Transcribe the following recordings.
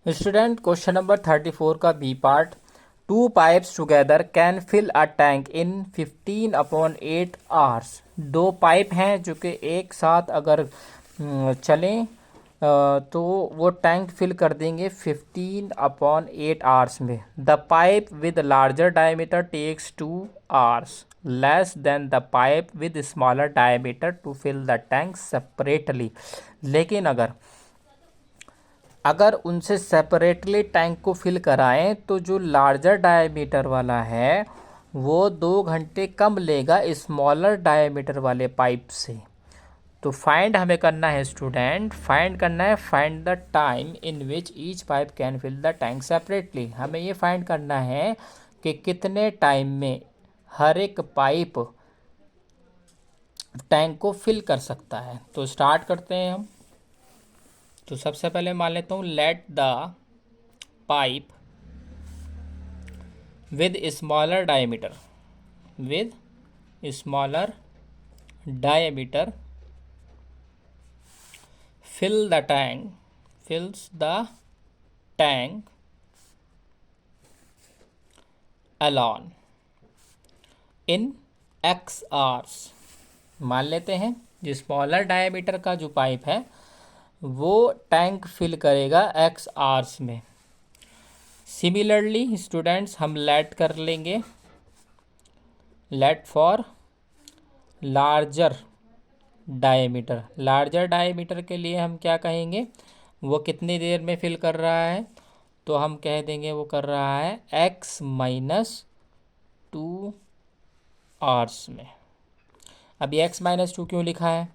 Student question number 34 का B part. Two pipes together can fill a tank in 15/8 hours. दो pipe हैं जो कि एक साथ अगर चलें तो वो टैंक फिल कर देंगे 15/8 आवर्स में। The pipe with larger diameter takes 2 hours less than the pipe with smaller diameter to fill the tank separately. लेकिन अगर उनसे सेपरेटली टैंक को फिल कराएं तो जो लार्जर डायमीटर वाला है वो 2 घंटे कम लेगा स्मॉलर डायमीटर वाले पाइप से। तो फाइंड हमें करना है स्टूडेंट, फाइंड करना है find the time in which each pipe can fill the tank separately. हमें ये फाइंड करना है कि कितने टाइम में हर एक पाइप टैंक को फिल कर सकता है। तो स्टार्ट करते हैं हम। तो सबसे पहले मान लेता हूँ let the pipe with smaller diameter with smaller diameter fills the tank alone in x hours। मान लेते हैं जो स्मॉलर डायमीटर का जो पाइप है वो टैंक फिल करेगा x आवर्स में। सिमिलरली स्टूडेंट्स हम लेट कर लेंगे, let for larger diameter. Larger diameter के लिए हम क्या कहेंगे, वो कितनी देर में फिल कर रहा है, तो हम कह देंगे वो कर रहा है x-2 आवर्स में। अभी x-2 क्यों लिखा है,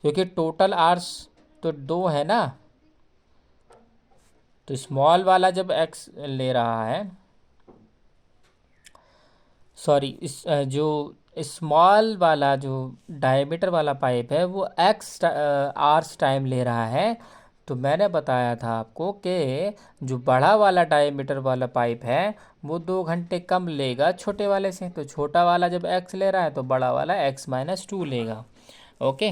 क्योंकि टोटल आवर्स तो 2 है ना। तो स्मॉल वाला जब x ले रहा है, सॉरी इस जो स्मॉल वाला जो डायमीटर वाला पाइप है वो x आवर्स टाइम ले रहा है। तो मैंने बताया था आपको कि जो बड़ा वाला डायमीटर वाला पाइप है वो 2 घंटे कम लेगा छोटे वाले से। तो छोटा वाला जब x ले रहा है तो बड़ा वाला x-2 लेगा। ओके,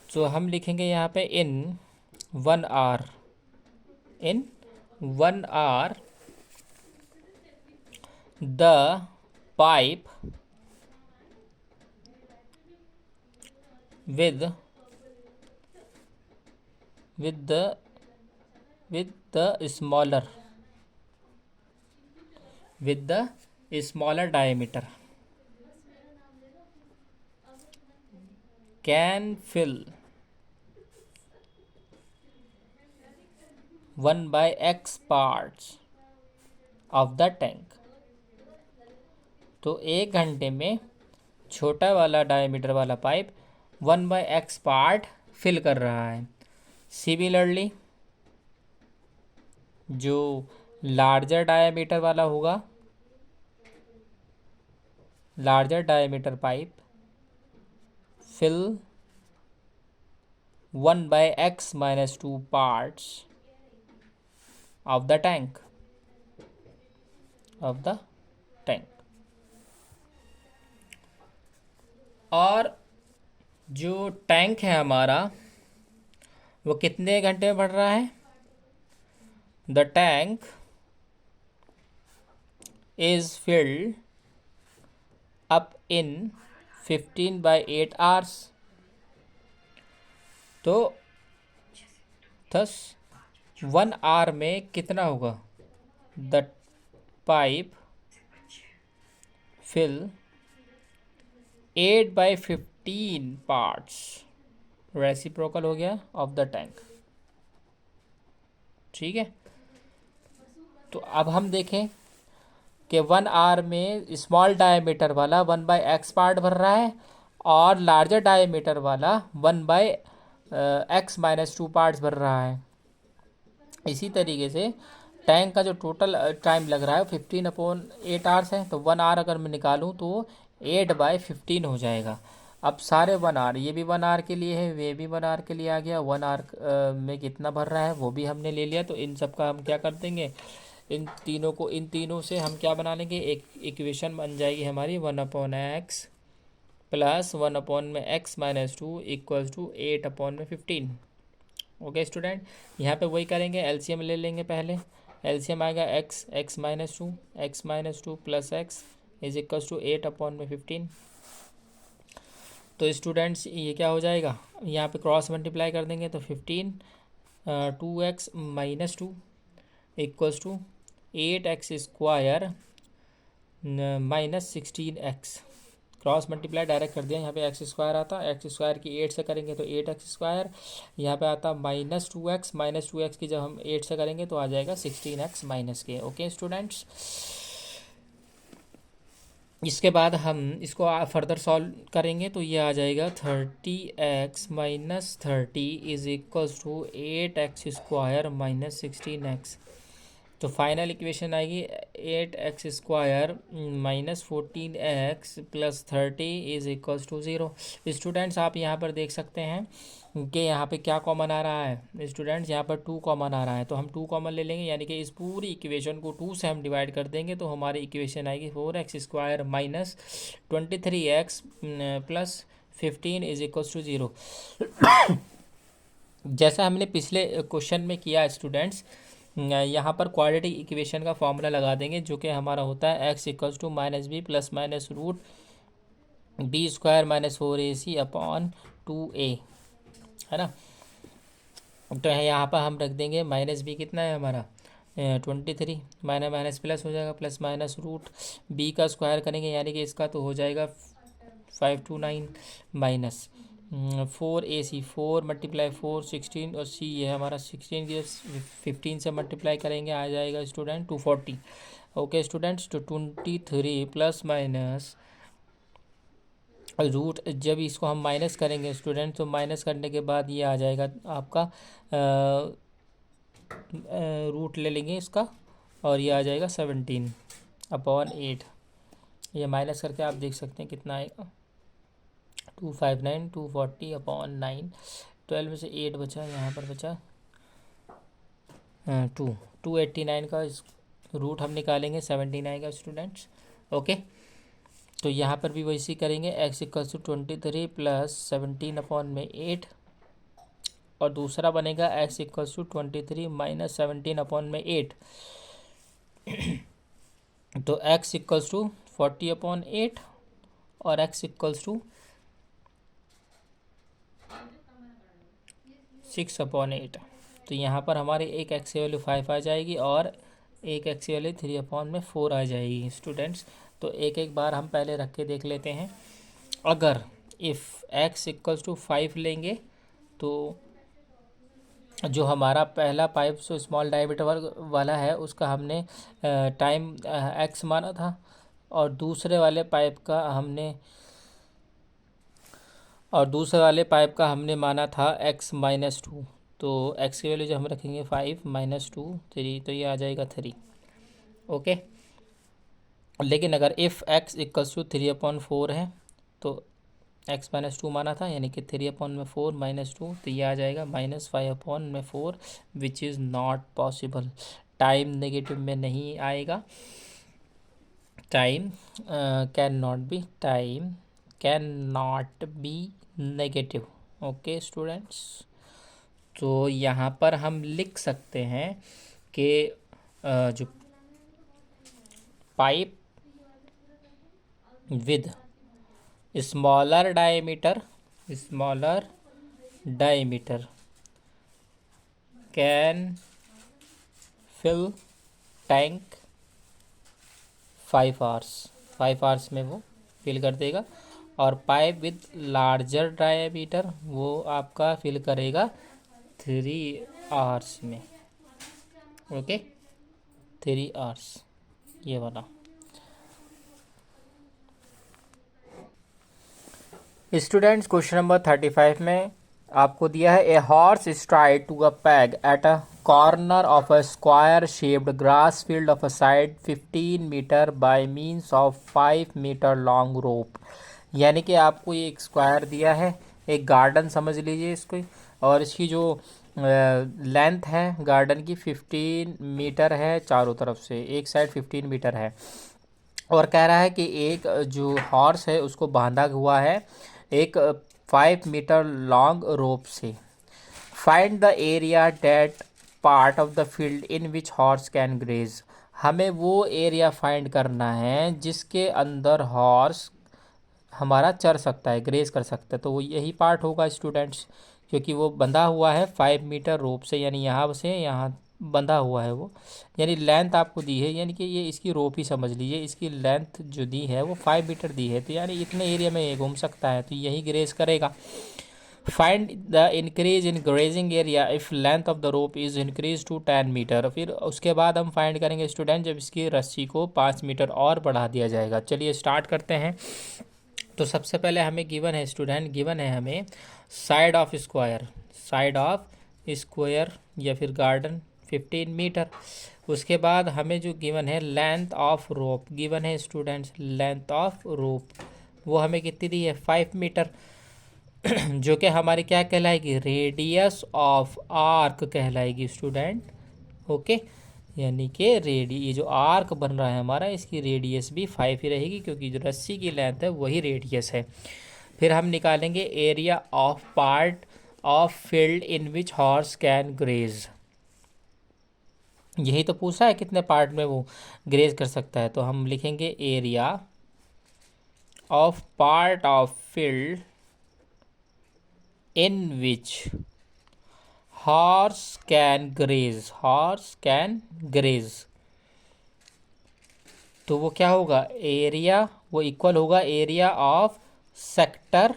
तो हम लिखेंगे यहाँ पे in 1 hour, in 1 hour the pipe with the smaller diameter can fill 1/x parts of the tank। तो 1 घंटे में छोटा वाला डायमीटर वाला पाइप 1/x पार्ट फिल कर रहा है। सिमिलरली जो लार्जर डायमीटर वाला होगा, larger diameter pipe fill 1/x-2 parts of the tank, और जो टैंक है हमारा वो कितने घंटे में बढ़ रहा है, the tank is filled up in 15/8 hours. तो 1 आवर में कितना होगा, the pipe fill 8/15 parts, reciprocal हो गया, ऑफ द टैंक। ठीक है, तो अब हम देखें कि 1 आवर में स्मॉल डायमीटर वाला 1/x पार्ट भर रहा है और लार्जर डायमीटर वाला 1/x-2 पार्ट्स भर रहा है। इसी तरीके से टैंक का जो टोटल टाइम लग रहा है 15/8 आवर्स है। तो 1 आवर अगर मैं निकालूं तो 8/15 हो जाएगा। अब सारे 1 आवर, ये भी 1 आवर के लिए है, वे भी 1 आवर के लिए आ गया। 1 आवर में कितना भर रहा है वो भी हमने ले लिया। तो इन सब का हम क्या कर देंगे, इन तीनों से हम क्या बना लेंगे, एक इक्वेशन बन जाएगी हमारी 1/x plus 1/x-2 equals to 8/15। Okay student, यहाँ पे वही करेंगे, एलसीएम ले लेंगे पहले। एलसीएम आएगा x minus two plus x is equals to 8/15। तो स्टूडेंट्स ये क्या हो जाएगा, यहाँ पे क्रॉस मल्टीप्लाई कर देंगे तो 15 2x-2 equals to 8x² -16x। Cross multiply direct कर दिया, यहाँ पे x² आता, x² की 8 से करेंगे तो 8x², यहाँ पे आता -2x की जब हम 8 से करेंगे तो आ जाएगा 16x माइनस के। ओके स्टूडेंट्स, इसके बाद हम इसको फर्दर सॉल्व करेंगे तो ये आ जाएगा 30x - 30 is equals to 8x² -16x। तो फाइनल इक्वेशन आएगी 8x² -14x + 30 is equals to 0। Students आप यहाँ पर देख सकते हैं कि यहाँ पे क्या कॉमन आ रहा है स्टूडेंट्स, यहाँ पर 2 कॉमन आ रहा है, तो हम 2 कॉमन ले लेंगे, यानी कि इस पूरी इक्वेशन को 2 से हम डिवाइड कर देंगे तो हमारी इक्वेशन आएगी 4x² -23x + 15 is equals to 0। जैसा हमने पिछले क्वेश्चन में किया स्टूडेंट्स, यहाँ पर क्वाड्रेटिक इक्वेशन का फॉर्मूला लगा देंगे जो कि हमारा होता है x equals to -b + -√b² - 4ac/2a, है ना। तो यहाँ पर हम रख देंगे -b कितना है हमारा 23, माइनस प्लस हो जाएगा, प्लस माइनस रूट b का स्क्वायर करेंगे यानी कि इसका तो हो जाएगा 529 माइनस 4ac, 4 × 4 16, और c ये हमारा 16 की 15 से मल्टीप्लाई करेंगे आ जाएगा स्टूडेंट 240। ओके स्टूडेंट्स, तो 23 प्लस माइनस रूट, जब इसको हम माइनस करेंगे स्टूडेंट तो माइनस करने के बाद ये आ जाएगा आपका रूट ले लेंगे इसका और ये आ जाएगा 17/8। ये माइनस करके आप देख सकते हैं कितना आएगा 259 240/9। 12 में से 8 बचा, यहाँ पर बचा 289 का रूट हम निकालेंगे 17 आएगा स्टूडेंट्स। ओके, तो यहाँ पर भी वैसे ही करेंगे, x इक्वल्स टू 23 प्लस 17/8 और दूसरा बनेगा x इक्वल्स टू 23 माइनस 17/8। तो x इक्वल्स टू 40/8 और x इक्वल्स टू 6/8। तो यहाँ पर हमारे एक x की वैल्यू 5 आ जाएगी और एक x की वैल्यू 3/4 आ जाएगी स्टूडेंट्स। तो एक एक बार हम पहले रख के देख लेते हैं। अगर इफ़ x इक्वल्स टू 5 लेंगे तो जो हमारा पहला पाइप जो स्मॉल डायमीटर वाला है उसका हमने टाइम x माना था और दूसरे वाले पाइप का हमने माना था x -2। तो x की वैल्यू जो हम रखेंगे 5 - 2 3, तो ये आ जाएगा 3। ओके, लेकिन अगर इफ़ x इक्वल्स टू 3/4 है तो x -2 माना था यानी कि 3/4 -2, तो ये आ जाएगा -5/4 which is not possible. Time negative में नहीं आएगा, time can not be negative. Okay students, तो यहाँ पर हम लिख सकते हैं कि जो pipe with smaller diameter can fill tank 5 hours में वो फिल कर देगा, और पाइप विद लार्जर डायमीटर वो आपका फिल करेगा 3 hours में। ओके, 3 hours ये वाला। स्टूडेंट्स, क्वेश्चन नंबर 35 में आपको दिया है a horse stride to a peg at a corner of a square shaped grass field of a side 15 metre by means of 5 metre long rope. यानी कि आपको ये एक स्क्वायर दिया है, एक गार्डन समझ लीजिए इसको, और इसकी जो लेंथ है गार्डन की 15 मीटर है, चारों तरफ से एक साइड 15 मीटर है, और कह रहा है कि एक जो हॉर्स है उसको बांधा हुआ है एक 5 मीटर लॉन्ग रोप से। Find the area that part of the field in which horse can graze. हमें वो एरिया फाइंड करना है जिसके अंदर हॉर्स हमारा चर सकता है, ग्रेज कर सकता है। तो वो यही पार्ट होगा स्टूडेंट्स, क्योंकि वो बंधा हुआ है 5 मीटर रोप से, यानी यहाँ से यहाँ बंधा हुआ है वो, यानी लेंथ आपको दी है, यानी कि ये इसकी रोप ही समझ लीजिए, इसकी लेंथ जो दी है वो 5 मीटर दी है, तो यानी इतने एरिया में ये घूम सकता है, तो यही ग्रेज करेगा। Find the increase in grazing area if length of the rope is increase to 10 metre. फिर उसके बाद हम फाइंड करेंगे स्टूडेंट जब इसकी रस्सी को 5 मीटर और बढ़ा दिया जाएगा। चलिए स्टार्ट करते हैं। तो सबसे पहले हमें गिवन है स्टूडेंट, गिवन है हमें side of square, side of square या फिर गार्डन 15 मीटर। उसके बाद हमें जो गिवन है लेंथ ऑफ रोप, गिवन है स्टूडेंट्स लेंथ ऑफ रोप, वो हमें कितनी दी है 5 मीटर, जो कि हमारी क्या कहलाएगी, रेडियस ऑफ आर्क कहलाएगी स्टूडेंट। ओके, यानी कि ये जो आर्क बन रहा है हमारा, इसकी रेडियस भी 5 ही रहेगी, क्योंकि जो रस्सी की लेंथ है वही रेडियस है। फिर हम निकालेंगे area of part of field in which horse can graze. यही तो पूछा है कितने पार्ट में वो ग्रेज कर सकता है, तो हम लिखेंगे area of part of field in which horse can graze, horse can graze. तो वो क्या होगा, एरिया वो इक्वल होगा एरिया ऑफ सेक्टर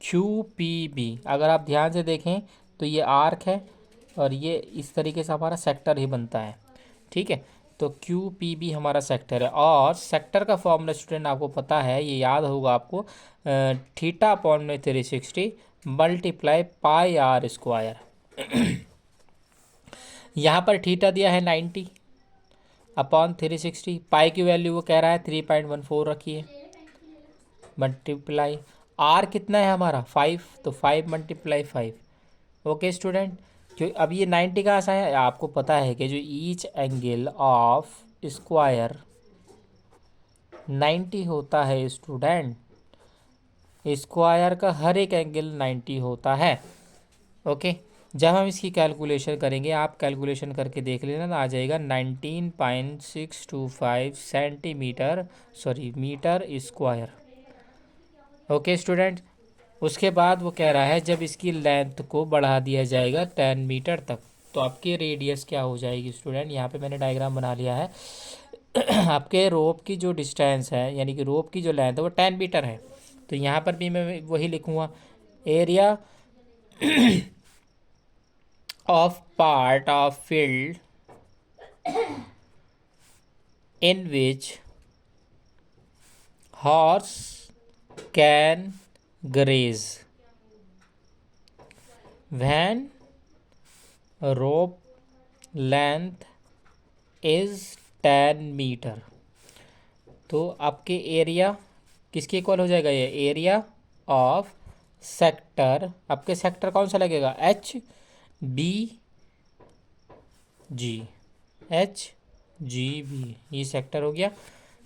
QPB। अगर आप ध्यान से देखें तो ये आर्क है और ये इस तरीके से हमारा सेक्टर ही बनता है, ठीक है। तो QPB हमारा सेक्टर है, और सेक्टर का फॉर्मूला स्टूडेंट आपको पता है, ये याद होगा आपको, थीटा अपॉन में 360 मल्टीप्लाई पाई आर स्क्वायर। यहाँ पर थीटा दिया है 90 अपॉन 360, पाई की वैल्यू वो कह रहा है 3.14 रखिए, मल्टीप्लाई आर कितना है हमारा 5, तो 5 मल्टीप्लाई 5। ओके स्टूडेंट, जो अब ये 90 कहाँ से है, आपको पता है कि जो ईच एंगल ऑफ स्क्वायर 90 होता है स्टूडेंट, स्क्वायर का हर एक एंगल 90 होता है। ओके, जब हम इसकी कैलकुलेशन करेंगे, आप कैलकुलेशन करके देख लेना, तो आ जाएगा 19.625 centimetre, sorry metre square. Okay student, उसके बाद वो कह रहा है जब इसकी लेंथ को बढ़ा दिया जाएगा 10 मीटर तक, तो आपकी रेडियस क्या हो जाएगी स्टूडेंट, यहाँ पे मैंने डायग्राम बना लिया है। आपके रोप की जो डिस्टेंस है, यानी कि रोप की जो लेंथ है वो 10 मीटर है, तो यहाँ पर भी मैं वही लिखूँगा, area of part of field in which horse can graze when rope length is 10 metre. तो आपके एरिया किसके इक्वल हो जाएगा, ये एरिया ऑफ सेक्टर, आपके सेक्टर कौन सा लगेगा, HBG ये सेक्टर हो गया।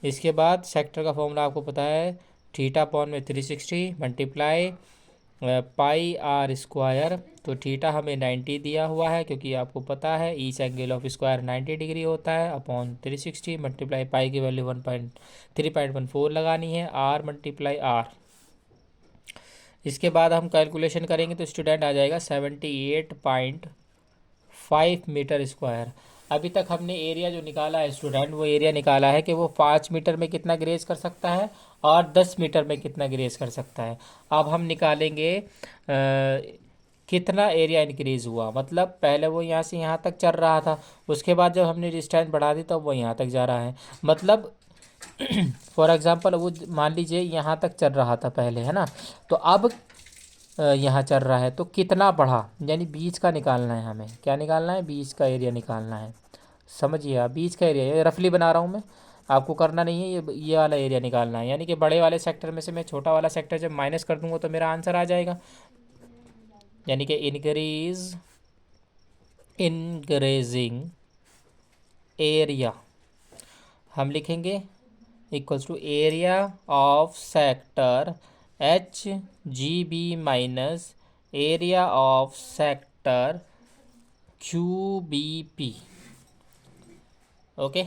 इसके बाद सेक्टर का फॉर्मूला आपको पता है, थीटा अपॉन में 360 मल्टीप्लाई पाई आर स्क्वायर। तो थीटा हमें 90 दिया हुआ है, क्योंकि आपको पता है each angle of square 90 degree होता है, अपॉन 360 मल्टीप्लाई पाई की वैल्यू 3.14 लगानी है, आर मल्टीप्लाई आर। इसके बाद हम कैलकुलेशन करेंगे तो स्टूडेंट आ जाएगा 78.5 मीटर स्क्वायर। अभी तक हमने एरिया जो निकाला है स्टूडेंट, वो एरिया निकाला है कि वो 5 मीटर में कितना ग्रेज कर सकता है और 10 मीटर में कितना ग्रेज कर सकता है। अब हम निकालेंगे कितना एरिया इंक्रीज हुआ, मतलब पहले वो यहाँ से यहाँ तक चल रहा था, उसके बाद जब हमने डिस्टेंस बढ़ा दी तो वो यहाँ तक जा रहा है, मतलब फॉर एग्जांपल वो मान लीजिए यहाँ तक चल रहा था पहले, है ना, तो अब यहाँ चल रहा है, तो कितना बढ़ा, यानी बीच का निकालना है हमें, क्या निकालना है, बीच का एरिया निकालना है। समझिए आप, बीच का एरिया, ये रफली बना रहा हूँ मैं, आपको करना नहीं है, ये वाला एरिया निकालना है, यानी कि बड़े वाले सेक्टर में से मैं छोटा वाला सेक्टर जब माइनस कर दूंगा तो मेरा आंसर आ जाएगा, यानी कि इंक्रीजिंग एरिया हम लिखेंगे equals to area of sector HGB minus area of sector QBP। Okay,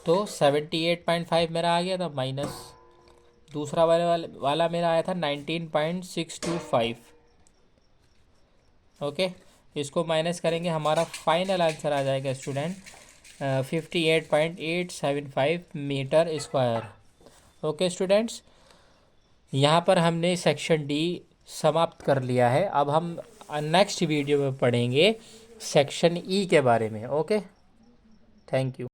तो 78.5 मेरा आ गया था, माइनस दूसरा वाला मेरा आया था 19.625। ओके, इसको माइनस करेंगे, हमारा फाइनल आंसर आ जाएगा student 58.875 metre square. Okay students, यहाँ पर हमने सेक्शन डी समाप्त कर लिया है। अब हम नेक्स्ट वीडियो में पढ़ेंगे सेक्शन ई के बारे में। Okay, thank you.